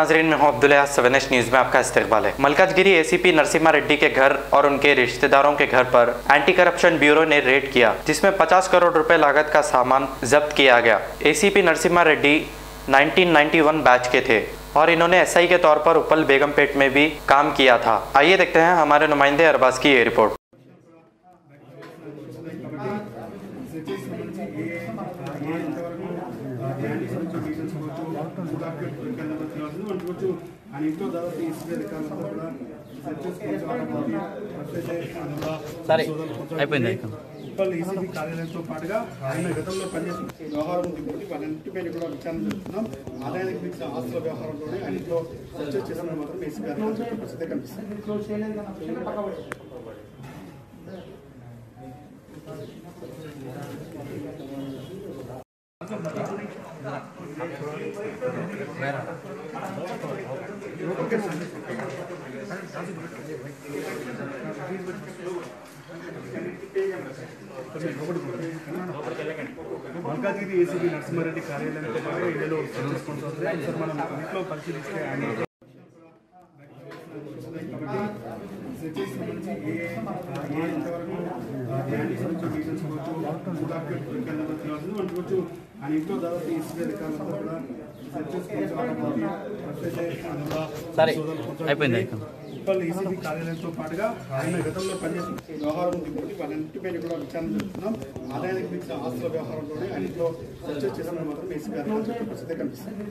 नाजरीन, मैं हूं अब्दुल्ला। 7 न्यूज में आपका इस्तकबाल है। मलकाजगिरी एसीपी नरसिम्हा रेड्डी के घर और उनके रिश्तेदारों के घर पर एंटी करप्शन ब्यूरो ने रेड किया, जिसमें 50 करोड़ रुपए लागत का सामान जब्त किया गया। एसीपी नरसिम्हा रेड्डी 1991 बैच के थे और इन्होंने एसआई के तौर पर उपल बेगमपेट में भी काम किया था। आइए देखते हैं हमारे नुमाइंदे अरबाज की ये रिपोर्ट। ఉప్పల్ ఈసీబీ కార్యాలయంతో పాటుగా ఆయన గతంలో పనిచేసిన వ్యవహారం ఉంది కాబట్టి వాళ్ళంటిపై కూడా విచారణ జరుపుతున్నాం. ఆదాయానికి మించిన ఆస్తుల వ్యవహారంలోనే ఆయనతో చర్చ చేసిన మాత్రం ఏసీ గారి పరిస్థితి కనిపిస్తుంది. మల్కాజ్గిరి ఏసీబీ నరసింహారెడ్డి కార్యాలయంతో పాటు ఇళ్లలో మనం ఇంట్లో పరిశీలిస్తే ఆయన ఇంట్లో దాదాపు ఈసీబీ అధికారులతో కూడా ఉప్పల్ ఈసీబీ కార్యాలయంతో పాటుగా ఆయన గతంలో పనిచేసిన వ్యవహారం ఉంది కాబట్టి వాళ్ళంటిపై కూడా విచారణ జరుపుతున్నాం. ఆదాయానికి మించిన ఆస్తుల వ్యవహారంలోనే ఆయనతో చర్చ చేసిన మాత్రం ఏసీ గారి పరిస్థితి కనిపిస్తుంది.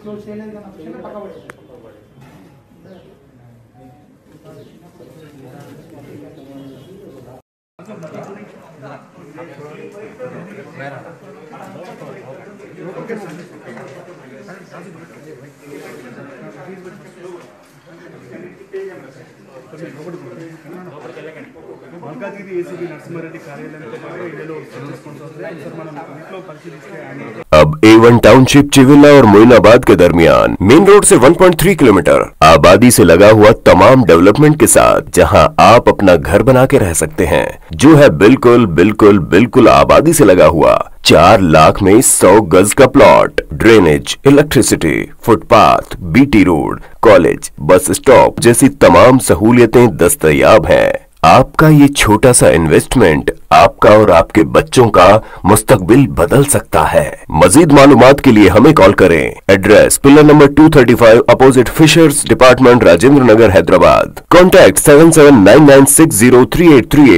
మల్కాజ్గిరి ఏసీబీ నరసింహారెడ్డి కార్యాలయంతో పాటు ఇళ్లలో మనం ఇంట్లో పరిశీలిస్తే अब A1 टाउनशिप चिविल्ला और मोइनाबाद के दरमियान मेन रोड से 1.3 किलोमीटर आबादी से लगा हुआ तमाम डेवलपमेंट के साथ जहां आप अपना घर बना के रह सकते हैं, जो है बिल्कुल बिल्कुल बिल्कुल आबादी से लगा हुआ। 4 लाख में 100 गज का plot, drainage, electricity, footpath, BT road, college, bus stop जैसी तमाम सहूलियतें दस्तयाब हैं। आपका ये छोटा सा इन्वेस्टमेंट आपका और आपके बच्चों का मुस्तकबिल बदल सकता है। मजीद मालूमात के लिए हमें कॉल करें। Address pillar number 235 opposite fishers department, Rajendra Nagar, Hyderabad. Contact 7799603838।